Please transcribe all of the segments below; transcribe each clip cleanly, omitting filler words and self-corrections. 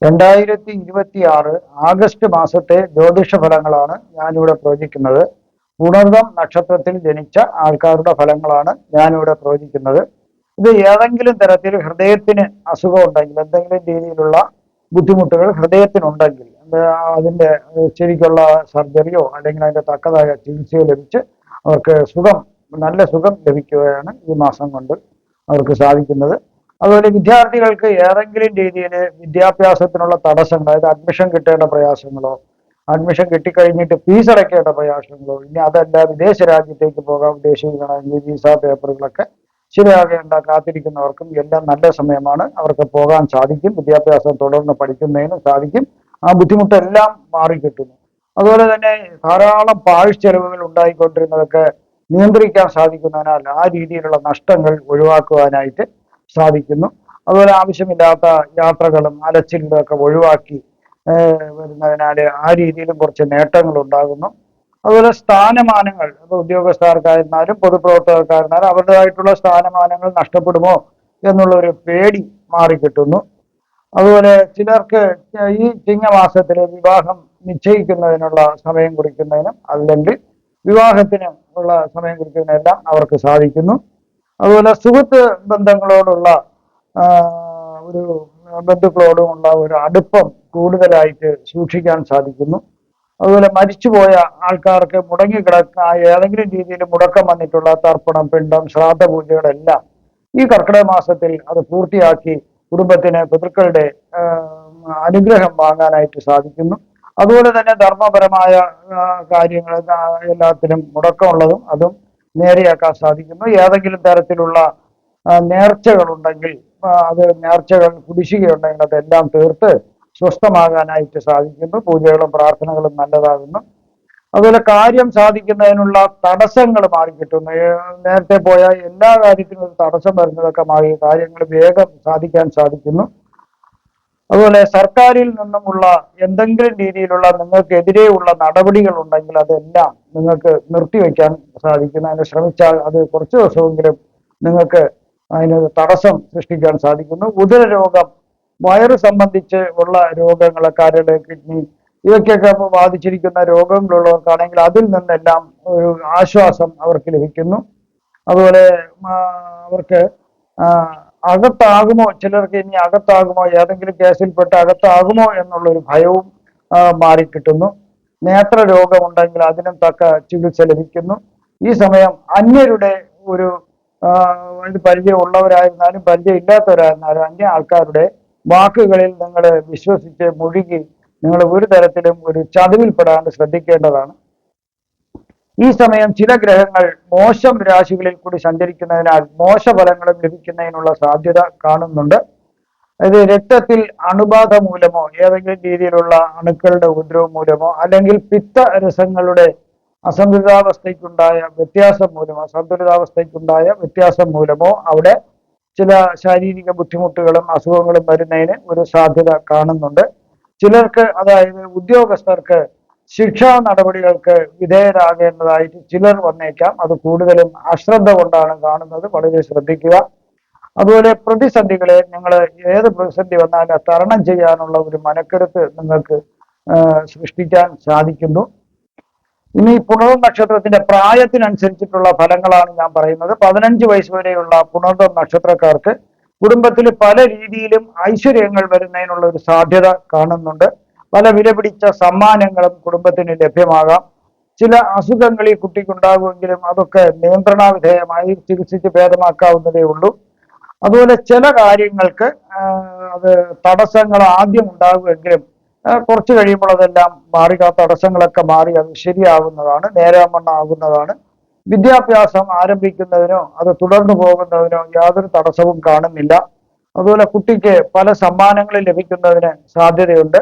2026 August മാസത്തെ ജ്യോതിഷ ഫലങ്ങളാണ് ഞാനിവിടെ പ്രവചിക്കുന്നത്. പുണർദം നക്ഷത്രത്തിൽ ജനിച്ച ആൾക്കാരുടെ ഫലങ്ങളാണ് ഞാനിവിടെ പ്രവചിക്കുന്നത്. ഇത് ഏതെങ്കിലും തരത്തിൽ ഹൃദയത്തിന് അസുഖം ഉണ്ടെങ്കിൽ, എന്തെങ്കിലും രീതിയിലുള്ള ബുദ്ധിമുട്ടുകൾ ഹൃദയത്തിനുണ്ടെങ്കിൽ അതിൻ്റെ ശരിക്കുള്ള സർജറിയോ അല്ലെങ്കിൽ അതിൻ്റെ തക്കതായ ചികിത്സയോ ലഭിച്ച് അവർക്ക് നല്ല സുഖം ലഭിക്കുകയാണ് ഈ മാസം കൊണ്ട് അവർക്ക് സാധിക്കുന്നത്. അതുപോലെ വിദ്യാർത്ഥികൾക്ക് ഏതെങ്കിലും രീതിയിൽ വിദ്യാഭ്യാസത്തിനുള്ള തടസ്സങ്ങൾ, അതായത് അഡ്മിഷൻ കിട്ടേണ്ട പ്രയാസങ്ങളോ, അഡ്മിഷൻ കിട്ടിക്കഴിഞ്ഞിട്ട് ഫീസ് അടയ്ക്കേണ്ട പ്രയാസങ്ങളോ, ഇനി അതല്ല വിദേശ രാജ്യത്തേക്ക് പോകാൻ ഉദ്ദേശിക്കണമെങ്കിൽ വിസ പേപ്പറുകളൊക്കെ ശരിയാകേണ്ട കാത്തിരിക്കുന്നവർക്കും എല്ലാം നല്ല സമയമാണ്. അവർക്ക് പോകാൻ സാധിക്കും, വിദ്യാഭ്യാസം തുടർന്ന് പഠിക്കുന്നതിനും സാധിക്കും. ആ ബുദ്ധിമുട്ടെല്ലാം മാറിക്കിട്ടുന്നു. അതുപോലെ തന്നെ ധാരാളം പാഴ്ചെലവുകൾ ഉണ്ടായിക്കൊണ്ടിരുന്നതൊക്കെ നിയന്ത്രിക്കാൻ സാധിക്കുന്നതിനാൽ ആ രീതിയിലുള്ള നഷ്ടങ്ങൾ ഒഴിവാക്കുവാനായിട്ട് സാധിക്കുന്നു. അതുപോലെ ആവശ്യമില്ലാത്ത യാത്രകളും അലച്ചിലും ഒക്കെ ഒഴിവാക്കി വരുന്നതിനാൽ ആ രീതിയിലും കുറച്ച് നേട്ടങ്ങൾ ഉണ്ടാകുന്നു. അതുപോലെ സ്ഥാനമാനങ്ങൾ, ഉദ്യോഗസ്ഥർക്കായിരുന്നാലും പൊതുപ്രവർത്തകർക്കായിരുന്നാലും അവരുടേതായിട്ടുള്ള സ്ഥാനമാനങ്ങൾ നഷ്ടപ്പെടുമോ എന്നുള്ള ഒരു പേടി മാറിക്കിട്ടുന്നു. അതുപോലെ ചിലർക്ക് ഈ ചിങ്ങമാസത്തിൽ വിവാഹം നിശ്ചയിക്കുന്നതിനുള്ള സമയം കുറിക്കുന്നതിനും അല്ലെങ്കിൽ വിവാഹത്തിന് ഉള്ള സമയം കുറിക്കുന്നതിനെല്ലാം അവർക്ക് സാധിക്കുന്നു. അതുപോലെ സുഹൃത്ത് ബന്ധങ്ങളോടുള്ള ഒരു ബന്ധുക്കളോടുമുള്ള ഒരു അടുപ്പം കൂടുതലായിട്ട് സൂക്ഷിക്കാൻ സാധിക്കുന്നു. അതുപോലെ മരിച്ചുപോയ ആൾക്കാർക്ക് മുടങ്ങിക്കിടക്കുന്ന ഏതെങ്കിലും രീതിയിൽ മുടക്കം വന്നിട്ടുള്ള തർപ്പണം, പിണ്ടം, ശ്രാദ്ധ പൂജകളെല്ലാം ഈ കർക്കിടക മാസത്തിൽ അത് പൂർത്തിയാക്കി കുടുംബത്തിന് പിതൃക്കളുടെ അനുഗ്രഹം വാങ്ങാനായിട്ട് സാധിക്കുന്നു. അതുപോലെ തന്നെ ധർമ്മപരമായ കാര്യങ്ങൾ എല്ലാത്തിനും മുടക്കമുള്ളതും അതും നേരെയാക്കാൻ സാധിക്കുന്നു. ഏതെങ്കിലും തരത്തിലുള്ള നേർച്ചകളുണ്ടെങ്കിൽ നേർച്ചകൾ കുടിശ്ശികയുണ്ടെങ്കിൽ അതെല്ലാം തീർത്ത് സ്വസ്ഥമാകാനായിട്ട് സാധിക്കുന്നു. പൂജകളും പ്രാർത്ഥനകളും നല്ലതാകുന്നു. അതുപോലെ കാര്യം സാധിക്കുന്നതിനുള്ള തടസ്സങ്ങൾ മാറിക്കിട്ടുന്നു. നേരത്തെ പോയ എല്ലാ കാര്യത്തിനും ഒരു തടസ്സം വരുന്നതൊക്കെ മാറി കാര്യങ്ങൾ വേഗം സാധിക്കാൻ സാധിക്കുന്നു. അതുപോലെ സർക്കാരിൽ നിന്നുമുള്ള എന്തെങ്കിലും രീതിയിലുള്ള നിങ്ങൾക്കെതിരെയുള്ള നടപടികൾ ഉണ്ടെങ്കിൽ അതെല്ലാം നിങ്ങൾക്ക് നിർത്തിവെക്കാൻ സാധിക്കുന്നു. അതിന് ശ്രമിച്ചാൽ അത് കുറച്ച് ദിവസമെങ്കിലും നിങ്ങൾക്ക് അതിന് തടസ്സം സൃഷ്ടിക്കാൻ സാധിക്കുന്നു. ഉദരരോഗം, വയറ് സംബന്ധിച്ച് ഉള്ള രോഗങ്ങൾ, കരട്, കിഡ്നി ഇവയ്ക്കൊക്കെ ബാധിച്ചിരിക്കുന്ന രോഗങ്ങളുള്ളവർക്കാണെങ്കിൽ അതിൽ നിന്നെല്ലാം ഒരു ആശ്വാസം അവർക്ക് ലഭിക്കുന്നു. അതുപോലെ അവർക്ക് അകത്താകുമോ, ചിലർക്ക് ഇനി അകത്താകുമോ, ഏതെങ്കിലും കേസിൽപ്പെട്ട് അകത്താകുമോ എന്നുള്ളൊരു ഭയവും മാറിക്കിട്ടുന്നു. നേത്ര രോഗമുണ്ടെങ്കിൽ അതിനും തക്ക ചികിത്സ ലഭിക്കുന്നു. ഈ സമയം അന്യരുടെ ഒരു പരിചയമുള്ളവരായിരുന്നാലും പരിചയമില്ലാത്തവരായിരുന്നാലും അന്യ ആൾക്കാരുടെ വാക്കുകളിൽ നിങ്ങൾ വിശ്വസിച്ച് മുഴുകി നിങ്ങൾ ഒരു തരത്തിലും ഒരു ചതിവിൽപ്പെടാണ്ട് ശ്രദ്ധിക്കേണ്ടതാണ്. ഈ സമയം ചില ഗ്രഹങ്ങൾ മോശം രാശികളിൽ കൂടി സഞ്ചരിക്കുന്നതിനാൽ മോശഫലങ്ങളും ലഭിക്കുന്നതിനുള്ള സാധ്യത കാണുന്നുണ്ട്. അത് രക്തത്തിൽ അണുബാധ മൂലമോ ഏതെങ്കിലും രീതിയിലുള്ള അണുക്കളുടെ ഉപദ്രവം മൂലമോ അല്ലെങ്കിൽ പിത്തരസങ്ങളുടെ അസന്തുലിതാവസ്ഥയ്ക്കുണ്ടായ വ്യത്യാസം മൂലമോ അവിടെ ചില ശാരീരിക ബുദ്ധിമുട്ടുകളും അസുഖങ്ങളും വരുന്നതിന് ഒരു സാധ്യത കാണുന്നുണ്ട്. ചിലർക്ക്, അതായത് ഉദ്യോഗസ്ഥർക്ക് ശിക്ഷാ നടപടികൾക്ക് വിധേയരാകേണ്ടതായിട്ട് ചിലർ വന്നേക്കാം. അത് കൂടുതലും അശ്രദ്ധ കൊണ്ടാണ് കാണുന്നത്, വളരെ ശ്രദ്ധിക്കുക. അതുപോലെ പ്രതിസന്ധികളെ നിങ്ങൾ ഏത് പ്രതിസന്ധി വന്നാലും തരണം ചെയ്യാനുള്ള ഒരു മനക്കരുത്ത് നിങ്ങൾക്ക് സൃഷ്ടിക്കാൻ സാധിക്കുന്നു. ഇനി പുണർദം നക്ഷത്രത്തിന്റെ പ്രായത്തിനനുസരിച്ചിട്ടുള്ള ഫലങ്ങളാണ് ഞാൻ പറയുന്നത്. 15 വയസ്സ് വരെയുള്ള പുണർദം നക്ഷത്രക്കാർക്ക് കുടുംബത്തിൽ പല രീതിയിലും ഐശ്വര്യങ്ങൾ വരുന്നതിനുള്ള ഒരു സാധ്യത കാണുന്നുണ്ട്. പല വിലപിടിച്ച സമ്മാനങ്ങളും കുടുംബത്തിന് ലഭ്യമാകാം. ചില അസുഖങ്ങൾ ഈ കുട്ടിക്കുണ്ടാകുമെങ്കിലും അതൊക്കെ നിയന്ത്രണവിധേയമായി ചികിത്സിച്ച് ഭേദമാക്കാവുന്നതേ ഉള്ളൂ. അതുപോലെ ചില കാര്യങ്ങൾക്ക് അത് തടസ്സങ്ങൾ ആദ്യം ഉണ്ടാകുമെങ്കിലും കുറച്ച് കഴിയുമ്പോൾ അതെല്ലാം മാറി, ആ തടസ്സങ്ങളൊക്കെ മാറി അത് ശരിയാകുന്നതാണ്, നേരാമണ്ണാകുന്നതാണ്. വിദ്യാഭ്യാസം ആരംഭിക്കുന്നതിനോ അത് തുടർന്നു പോകുന്നതിനോ യാതൊരു തടസ്സവും കാണുന്നില്ല. അതുപോലെ കുട്ടിക്ക് പല സമ്മാനങ്ങളും ലഭിക്കുന്നതിന് സാധ്യതയുണ്ട്.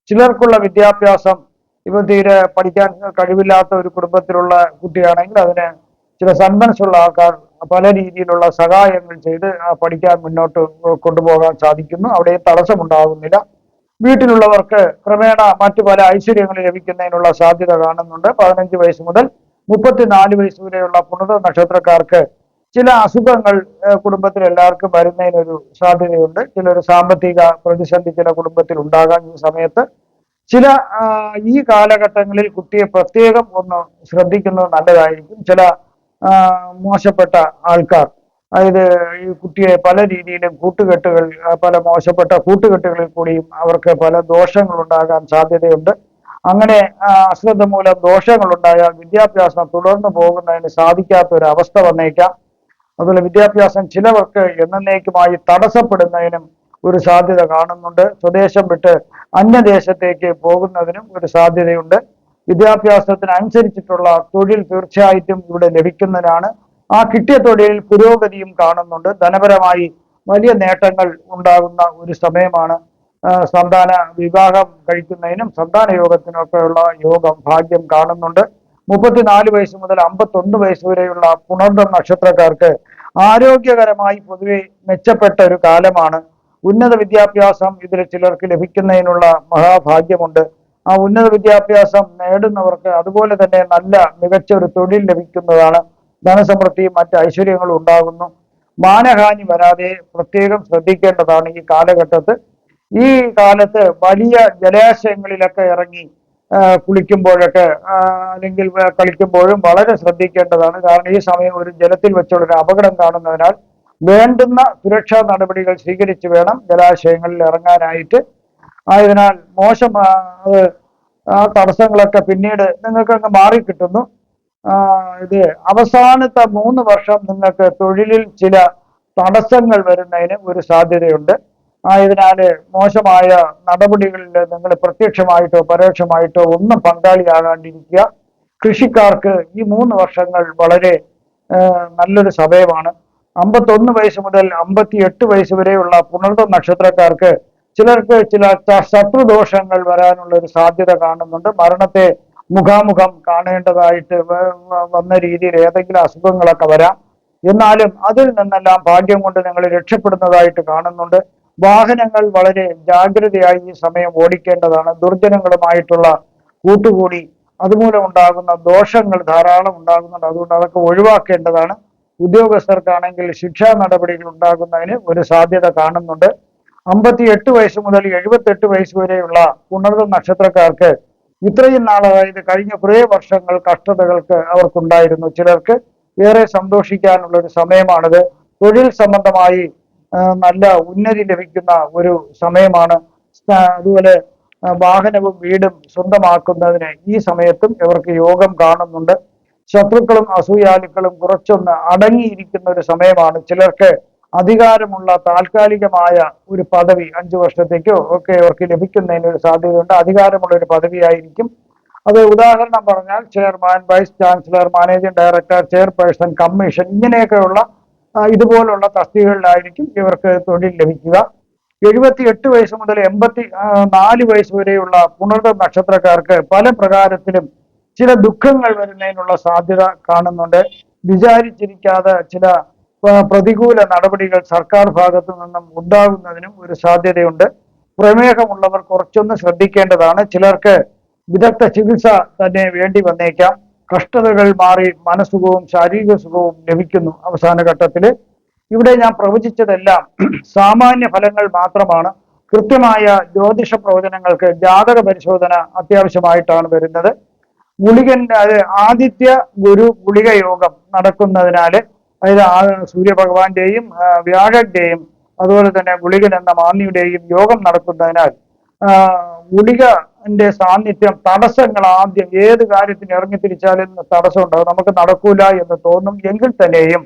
ചിലർക്കുള്ള വിദ്യാഭ്യാസം, ഇപ്പൊ തീരെ പഠിക്കാൻ കഴിവില്ലാത്ത ഒരു കുടുംബത്തിലുള്ള കുട്ടിയാണെങ്കിൽ അതിന് ചില സന്മനസ്സുള്ള ആൾക്കാർ പല രീതിയിലുള്ള സഹായങ്ങൾ ചെയ്ത് പഠിക്കാൻ മുന്നോട്ട് കൊണ്ടുപോകാൻ സാധിക്കുന്നു. അവിടെ തടസ്സമുണ്ടാകുന്നില്ല. വീട്ടിലുള്ളവർക്ക് ക്രമേണ മറ്റു പല ഐശ്വര്യങ്ങൾ ലഭിക്കുന്നതിനുള്ള സാധ്യത കാണുന്നുണ്ട്. 15 വയസ്സ് മുതൽ 34 വയസ്സ് വരെയുള്ള പുണർദം നക്ഷത്രക്കാർക്ക് ചില അസുഖങ്ങൾ കുടുംബത്തിൽ എല്ലാവർക്കും വരുന്നതിനൊരു സാധ്യതയുണ്ട്. ചിലർ സാമ്പത്തിക പ്രതിസന്ധി ചില കുടുംബത്തിൽ ഉണ്ടാകാൻ ഈ സമയത്ത്. ചില ഈ കാലഘട്ടങ്ങളിൽ കുട്ടിയെ പ്രത്യേകം ഒന്ന് ശ്രദ്ധിക്കുന്നത് നല്ലതായിരിക്കും. ചില മോശപ്പെട്ട ആൾക്കാർ, അതായത് ഈ കുട്ടിയെ പല രീതിയിലും കൂട്ടുകെട്ടുകൾ, പല മോശപ്പെട്ട കൂട്ടുകെട്ടുകളിൽ കൂടിയും അവർക്ക് പല ദോഷങ്ങൾ ഉണ്ടാകാൻ സാധ്യതയുണ്ട്. അങ്ങനെ അശ്രദ്ധ മൂലം ദോഷങ്ങൾ ഉണ്ടായാൽ വിദ്യാഭ്യാസം തുടർന്നു പോകുന്നതിന് സാധിക്കാത്ത ഒരു അവസ്ഥ വന്നേക്കാം. അതുപോലെ വിദ്യാഭ്യാസം ചിലവർക്ക് എന്നേക്കുമായി തടസ്സപ്പെടുന്നതിനും ഒരു സാധ്യത കാണുന്നുണ്ട്. സ്വദേശം വിട്ട് അന്യദേശത്തേക്ക് പോകുന്നതിനും ഒരു സാധ്യതയുണ്ട്. വിദ്യാഭ്യാസത്തിന് അനുസരിച്ചിട്ടുള്ള തൊഴിൽ തീർച്ചയായിട്ടും ഇവിടെ ലഭിക്കുന്നതിനാണ്. ആ കിട്ടിയ തൊഴിലിൽ പുരോഗതിയും കാണുന്നുണ്ട്. ധനപരമായി വലിയ നേട്ടങ്ങൾ ഉണ്ടാകുന്ന ഒരു സമയമാണ്. സന്താന വിവാഹം കഴിക്കുന്നതിനും സന്താന യോഗത്തിനൊക്കെയുള്ള യോഗം ഭാഗ്യം കാണുന്നുണ്ട്. 34 വയസ്സ് മുതൽ 51 വയസ്സ് വരെയുള്ള പുണർദം നക്ഷത്രക്കാർക്ക് ആരോഗ്യകരമായി പൊതുവെ മെച്ചപ്പെട്ട ഒരു കാലമാണ്. ഉന്നത വിദ്യാഭ്യാസം ഇതിൽ ചിലർക്ക് ലഭിക്കുന്നതിനുള്ള മഹാഭാഗ്യമുണ്ട്. ആ ഉന്നത വിദ്യാഭ്യാസം നേടുന്നവർക്ക് അതുപോലെ തന്നെ നല്ല മികച്ച ഒരു തൊഴിൽ ലഭിക്കുന്നതാണ്. ധനസമൃദ്ധിയും മറ്റ് ഐശ്വര്യങ്ങളും ഉണ്ടാകുന്നു. മാനഹാനി വരാതെ പ്രത്യേകം ശ്രദ്ധിക്കേണ്ടതാണ് ഈ കാലഘട്ടത്ത്. ഈ കാലത്ത് വലിയ ജലാശയങ്ങളിലൊക്കെ ഇറങ്ങി കുളിക്കുമ്പോഴൊക്കെ അല്ലെങ്കിൽ കളിക്കുമ്പോഴും വളരെ ശ്രദ്ധിക്കേണ്ടതാണ്. കാരണം ഈ സമയം ഒരു ജലത്തിൽ വെച്ചുള്ള ഒരു അപകടം കാണുന്നതിനാൽ വേണ്ടുന്ന സുരക്ഷാ നടപടികൾ സ്വീകരിച്ച് വേണം ജലാശയങ്ങളിൽ ഇറങ്ങാനായിട്ട്. ആയതിനാൽ മോശം ആ തടസ്സങ്ങളൊക്കെ പിന്നീട് നിങ്ങൾക്ക് അങ്ങ് മാറിക്കിട്ടുന്നു. ഇത് അവസാനത്തെ 3 വർഷം നിങ്ങൾക്ക് തൊഴിലിൽ ചില തടസ്സങ്ങൾ വരുന്നതിന് ഒരു സാധ്യതയുണ്ട്. ആയതിനാല് മോശമായ നടപടികളിൽ നിങ്ങൾ പ്രത്യക്ഷമായിട്ടോ പരോക്ഷമായിട്ടോ ഒന്നും പങ്കാളിയാകാണ്ടിരിക്കുക. കൃഷിക്കാർക്ക് ഈ 3 വർഷങ്ങൾ വളരെ നല്ലൊരു സമയമാണ്. 51 വയസ്സ് മുതൽ 58 വയസ്സ് വരെയുള്ള പുണർദം നക്ഷത്രക്കാർക്ക് ചിലർക്ക് ചില ശത്രുദോഷങ്ങൾ വരാനുള്ള ഒരു സാധ്യത കാണുന്നുണ്ട്. മരണത്തെ മുഖാമുഖം കാണേണ്ടതായിട്ട് വന്ന രീതിയിൽ ഏതെങ്കിലും അസുഖങ്ങളൊക്കെ വരാം. എന്നാലും അതിൽ നിന്നെല്ലാം ഭാഗ്യം കൊണ്ട് നിങ്ങൾ രക്ഷപ്പെടുന്നതായിട്ട് കാണുന്നുണ്ട്. വാഹനങ്ങൾ വളരെ ജാഗ്രതയായി ഈ സമയം ഓടിക്കേണ്ടതാണ്. ദുർജനങ്ങളുമായിട്ടുള്ള കൂട്ടുകൂടി അതുമൂലം ഉണ്ടാകുന്ന ദോഷങ്ങൾ ധാരാളം ഉണ്ടാകുന്നുണ്ട്. അതുകൊണ്ട് അതൊക്കെ ഒഴിവാക്കേണ്ടതാണ്. ഉദ്യോഗസ്ഥർക്കാണെങ്കിൽ ശിക്ഷാ നടപടികൾ ഉണ്ടാകുന്നതിന് ഒരു സാധ്യത കാണുന്നുണ്ട്. 58 വയസ്സ് മുതൽ 78 വയസ്സ് വരെയുള്ള പുണർദം നക്ഷത്രക്കാർക്ക് ഇത്രയും നാൾ, അതായത് കഴിഞ്ഞ കുറേ വർഷങ്ങൾ കഷ്ടതകൾക്ക് അവർക്കുണ്ടായിരുന്നു. ചിലർക്ക് ഏറെ സന്തോഷിക്കാനുള്ള ഒരു സമയമാണിത്. തൊഴിൽ സംബന്ധമായി നല്ല ഉന്നതി ലഭിക്കുന്ന ഒരു സമയമാണ്. അതുപോലെ വാഹനവും വീടും സ്വന്തമാക്കുന്നതിന് ഈ സമയത്തും ഇവർക്ക് യോഗം കാണുന്നുണ്ട്. ശത്രുക്കളും അസൂയാലുക്കളും കുറച്ചൊന്ന് അടങ്ങിയിരിക്കുന്ന ഒരു സമയമാണ്. ചിലർക്ക് അധികാരമുള്ള താൽക്കാലികമായ ഒരു പദവി 5 വർഷത്തേക്കോ ഒക്കെ ഇവർക്ക് ലഭിക്കുന്നതിന് ഒരു സാധ്യതയുണ്ട്. അധികാരമുള്ള ഒരു പദവിയായിരിക്കും അത്. ഉദാഹരണം പറഞ്ഞാൽ chairman, vice chancellor, managing director, chairperson, commission, ഇങ്ങനെയൊക്കെയുള്ള ഇതുപോലുള്ള തസ്തികകളിലായിരിക്കും ഇവർക്ക് തൊഴിൽ ലഭിക്കുക. 78 വയസ്സ് മുതൽ 84 വയസ്സ് വരെയുള്ള പുണർദം നക്ഷത്രക്കാർക്ക് പല പ്രകാരത്തിലും ചില ദുഃഖങ്ങൾ വരുന്നതിനുള്ള സാധ്യത കാണുന്നുണ്ട്. വിചാരിച്ചിരിക്കാതെ ചില പ്രതികൂല നടപടികൾ സർക്കാർ ഭാഗത്തു നിന്നും ഉണ്ടാകുന്നതിനും ഒരു സാധ്യതയുണ്ട്. പ്രമേഹമുള്ളവർ കുറച്ചൊന്ന് ശ്രദ്ധിക്കേണ്ടതാണ്. ചിലർക്ക് വിദഗ്ധ ചികിത്സ തന്നെ വേണ്ടി വന്നേക്കാം. കഷ്ടതകൾ മാറി മനസ്സുഖവും ശാരീരിക സുഖവും ലഭിക്കുന്നു അവസാന ഘട്ടത്തിൽ. ഇവിടെ ഞാൻ പ്രവചിച്ചതെല്ലാം സാമാന്യ ഫലങ്ങൾ മാത്രമാണ്. കൃത്യമായ ജ്യോതിഷ പ്രവചനങ്ങൾക്ക് ജാതക പരിശോധന അത്യാവശ്യമായിട്ടാണ് വരുന്നത്. ഗുളികന്റെ ആദിത്യ ഗുരു ഗുളിക യോഗം നടക്കുന്നതിനാല്, അതായത് സൂര്യഭഗവാന്റെയും വ്യാഴന്റെയും അതുപോലെ തന്നെ ഗുളികൻ എന്ന മാന്നിയുടെയും യോഗം നടക്കുന്നതിനാൽ ഗുളികന്റെ സാന്നിധ്യം തടസ്സങ്ങൾ, ആദ്യം ഏത് കാര്യത്തിന് ഇറങ്ങിത്തിരിച്ചാലും തടസ്സം ഉണ്ടാകും, നമുക്ക് നടക്കൂല എന്ന് തോന്നും. എങ്കിൽ തന്നെയും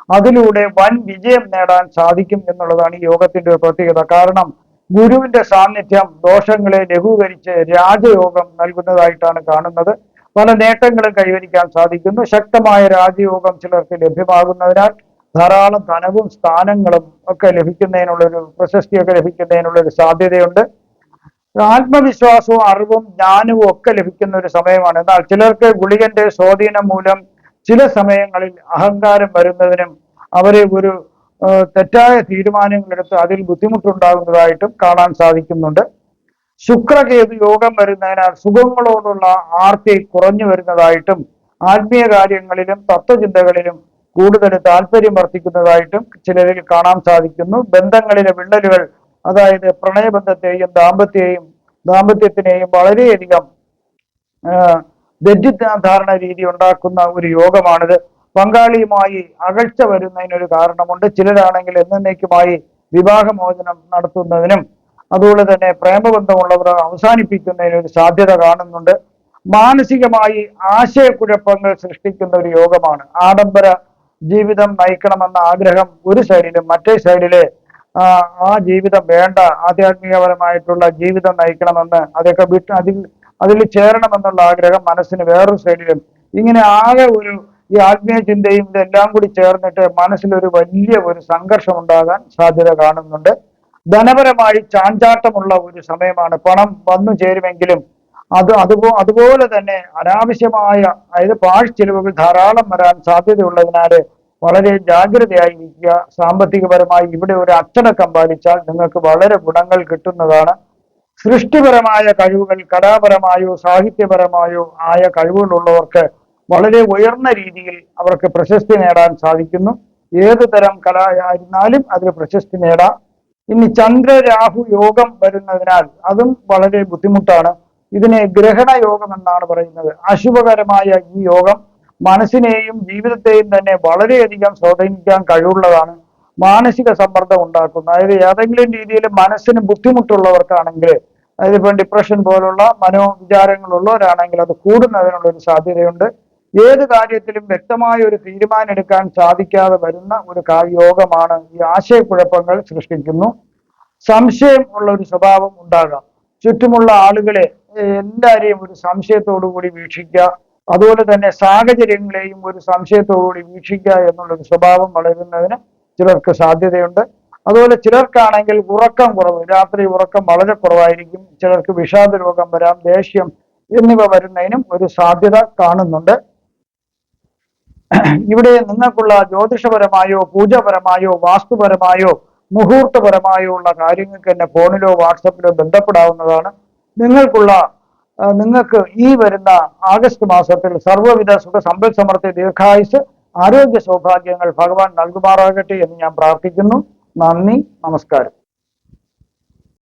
അതിലൂടെ വൻ വിജയം നേടാൻ സാധിക്കും എന്നുള്ളതാണ് ഈ യോഗത്തിന്റെ പ്രത്യേകത. കാരണം ഗുരുവിന്റെ സാന്നിധ്യം ദോഷങ്ങളെ ലഘൂകരിച്ച് രാജയോഗം നൽകുന്നതായിട്ടാണ് കാണുന്നത്. പല നേട്ടങ്ങളും കൈവരിക്കാൻ സാധിക്കുന്നു. ശക്തമായ രാജയോഗം ചിലർക്ക് ലഭ്യമാകുന്നതിനാൽ ധാരാളം ധനവും സ്ഥാനങ്ങളും ഒക്കെ ലഭിക്കുന്നതിനുള്ളൊരു, പ്രശസ്തിയൊക്കെ ലഭിക്കുന്നതിനുള്ളൊരു സാധ്യതയുണ്ട്. ആത്മവിശ്വാസവും അറിവും ജ്ഞാനവും ഒക്കെ ലഭിക്കുന്ന ഒരു സമയമാണ്. എന്നാൽ ചിലർക്ക് ഗുളികന്റെ സ്വാധീനം മൂലം ചില സമയങ്ങളിൽ അഹങ്കാരം വരുന്നതിനും അവരെ ഒരു തെറ്റായ തീരുമാനങ്ങളെടുത്ത് അതിൽ ബുദ്ധിമുട്ടുണ്ടാകുന്നതായിട്ടും കാണാൻ സാധിക്കുന്നുണ്ട്. ശുക്രകേതു യോഗം വരുന്നതിനാൽ സുഖങ്ങളോടുള്ള ആർത്തി കുറഞ്ഞു വരുന്നതായിട്ടും ആത്മീയ കാര്യങ്ങളിലും തത്വചിന്തകളിലും കൂടുതൽ താല്പര്യം വർദ്ധിക്കുന്നതായിട്ടും ചിലരിൽ കാണാൻ സാധിക്കുന്നു. ബന്ധങ്ങളിലെ വിള്ളലുകൾ, അതായത് പ്രണയബന്ധത്തെയും ദാമ്പത്യത്തിനെയും വളരെയധികം തെറ്റിദ്ധാരണ രീതി ഉണ്ടാക്കുന്ന ഒരു യോഗമാണിത്. പങ്കാളിയുമായി അകൽച്ച വരുന്നതിനൊരു കാരണമുണ്ട്. ചിലരാണെങ്കിൽ എന്നേക്കുമായി വിവാഹമോചനം നടത്തുന്നതിനും അതുപോലെ തന്നെ പ്രേമബന്ധമുള്ളവർ അവസാനിപ്പിക്കുന്നതിനൊരു സാധ്യത കാണുന്നുണ്ട്. മാനസികമായി ആശയക്കുഴപ്പങ്ങൾ സൃഷ്ടിക്കുന്ന ഒരു യോഗമാണ്. ആഡംബര ജീവിതം നയിക്കണമെന്ന ആഗ്രഹം ഒരു സൈഡിലും, മറ്റേ സൈഡിലെ ആ ജീവിതം വേണ്ട, ആധ്യാത്മികപരമായിട്ടുള്ള ജീവിതം നയിക്കണമെന്ന് അതൊക്കെ വിട്ട് അതിൽ ചേരണമെന്നുള്ള ആഗ്രഹം മനസ്സിന് വേറൊരു സൈഡിലും, ഇങ്ങനെ ആകെ ഈ ആത്മീയ ചിന്തയും ഇതെല്ലാം കൂടി ചേർന്നിട്ട് മനസ്സിലൊരു വലിയ ഒരു സംഘർഷം ഉണ്ടാകാൻ സാധ്യത കാണുന്നുണ്ട്. ധനപരമായി ചാഞ്ചാട്ടമുള്ള ഒരു സമയമാണ്. പണം വന്നു ചേരുമെങ്കിലും അതുപോലെ തന്നെ അനാവശ്യമായ, അതായത് പാഴ്ചെലവുകൾ ധാരാളം വരാൻ സാധ്യതയുള്ളതിനാൽ വളരെ ജാഗ്രതയായിരിക്കുക. സാമ്പത്തികപരമായി ഇവിടെ ഒരു അച്ചടക്കം പാലിച്ചാൽ നിങ്ങൾക്ക് വളരെ ഗുണങ്ങൾ കിട്ടുന്നതാണ്. സൃഷ്ടിപരമായ കഴിവുകൾ, കലാപരമായോ സാഹിത്യപരമായോ ആയ കഴിവുകളുള്ളവർക്ക് വളരെ ഉയർന്ന രീതിയിൽ അവർക്ക് പ്രശസ്തി നേടാൻ സാധിക്കുന്നു. ഏതു തരം കലയായിരുന്നാലും അതിൽ പ്രശസ്തി നേടാം. ഇനി ചന്ദ്രരാഹു യോഗം വരുന്നതിനാൽ അതും വളരെ ബുദ്ധിമുട്ടാണ്. ഇതിനെ ഗ്രഹണ യോഗം എന്നാണ് പറയുന്നത്. അശുഭകരമായ ഈ യോഗം മനസ്സിനെയും ജീവിതത്തെയും തന്നെ വളരെയധികം സ്വാധീനിക്കാൻ കഴിവുള്ളതാണ്. മാനസിക സമ്മർദ്ദം ഉണ്ടാക്കുന്നു. അതായത് ഏതെങ്കിലും രീതിയിൽ മനസ്സിന് ബുദ്ധിമുട്ടുള്ളവർക്കാണെങ്കിൽ, അതായത് ഇപ്പം ഡിപ്രഷൻ പോലുള്ള മനോവിചാരങ്ങളുള്ളവരാണെങ്കിൽ അത് കൂടുന്നതിനുള്ള ഒരു സാധ്യതയുണ്ട്. ഏത് കാര്യത്തിലും വ്യക്തമായ ഒരു തീരുമാനം എടുക്കാൻ സാധിക്കാതെ വരുന്ന ഒരു യോഗമാണ്. ഈ ആശയക്കുഴപ്പങ്ങൾ സൃഷ്ടിക്കുന്നു. സംശയം ഉള്ള ഒരു സ്വഭാവം ഉണ്ടാകാം. ചുറ്റുമുള്ള ആളുകളെ എല്ലാവരെയും ഒരു സംശയത്തോടു കൂടി വീക്ഷിക്കുക, അതുപോലെ തന്നെ സാഹചര്യങ്ങളെയും ഒരു സംശയത്തോടുകൂടി വീക്ഷിക്കുക എന്നുള്ളൊരു സ്വഭാവം വളരുന്നതിന് ചിലർക്ക് സാധ്യതയുണ്ട്. അതുപോലെ ചിലർക്കാണെങ്കിൽ ഉറക്കം കുറവ്, രാത്രി ഉറക്കം വളരെ കുറവായിരിക്കും. ചിലർക്ക് വിഷാദ രോഗം വരാം, ദേഷ്യം എന്നിവ വരുന്നതിനും ഒരു സാധ്യത കാണുന്നുണ്ട്. ഇവിടെ നിങ്ങൾക്കുള്ള ജ്യോതിഷപരമായോ പൂജപരമായോ വാസ്തുപരമായോ മുഹൂർത്തപരമായോ ഉള്ള കാര്യങ്ങൾക്ക് എന്നെ ഫോണിലോ വാട്സപ്പിലോ ബന്ധപ്പെടാവുന്നതാണ്. നിങ്ങൾക്ക് ഈ വരുന്ന ആഗസ്റ്റ് മാസത്തിൽ സർവ്വവിധ സുഖ സമ്പൽ സമൃദ്ധി ദീർഘായുസ് ആരോഗ്യ സൗഭാഗ്യങ്ങൾ ഭഗവാൻ നൽകുമാറാകട്ടെ എന്ന് ഞാൻ പ്രാർത്ഥിക്കുന്നു. നന്ദി, നമസ്കാരം.